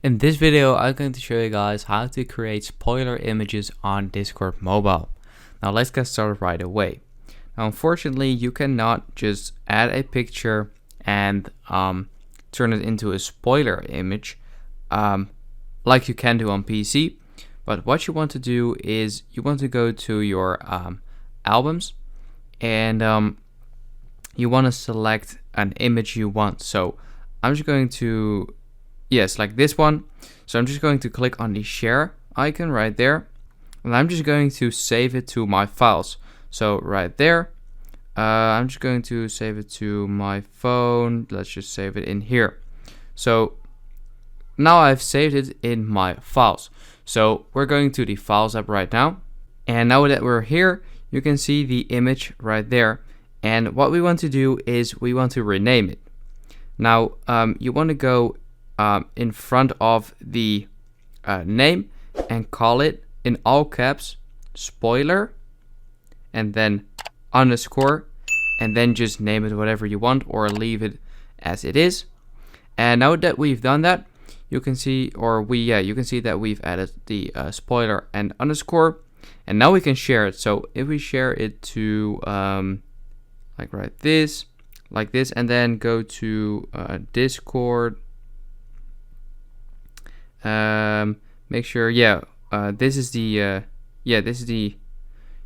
In this video, I'm going to show you guys how to create spoiler images on Discord Mobile. Now let's get started right away. Now unfortunately, you cannot just add a picture and turn it into a spoiler image like you can do on PC. But what you want to do is you want to go to your albums and you want to select an image you want. So I'm just going to like this one. So I'm just going to click on the share icon right there, and I'm just going to save it to my files. So right there, I'm just going to save it to my phone. Let's just save it in here. So now I've saved it in my files. So we're going to the Files app right now, and now that we're here, you can see the image right there. And what we want to do is we want to rename it. Now you want to go in front of the name and call it in all caps spoiler and then underscore, and then just name it whatever you want or leave it as it is. And now that we've done that, you can see you can see that we've added the spoiler and underscore, and now we can share it. So if we share it to like this, and then go to Discord, make sure this is the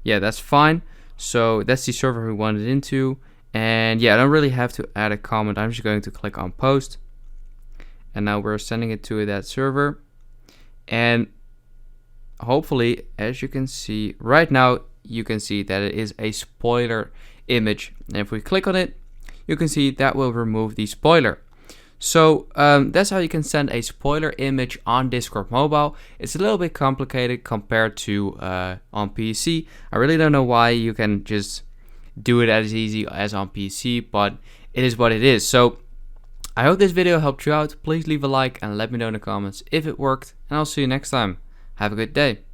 that's fine. So that's the server we wanted into, and I don't really have to add a comment. I'm just going to click on post, and now we're sending it to that server. And hopefully, as you can see right now, you can see that it is a spoiler image, and if we click on it, you can see that will remove the spoiler. So that's how you can send a spoiler image on Discord Mobile. It's a little bit complicated compared to on PC. I really don't know why you can just do it as easy as on PC, but it is what it is. So I hope this video helped you out. Please leave a like and let me know in the comments if it worked, and I'll see you next time. Have a good day.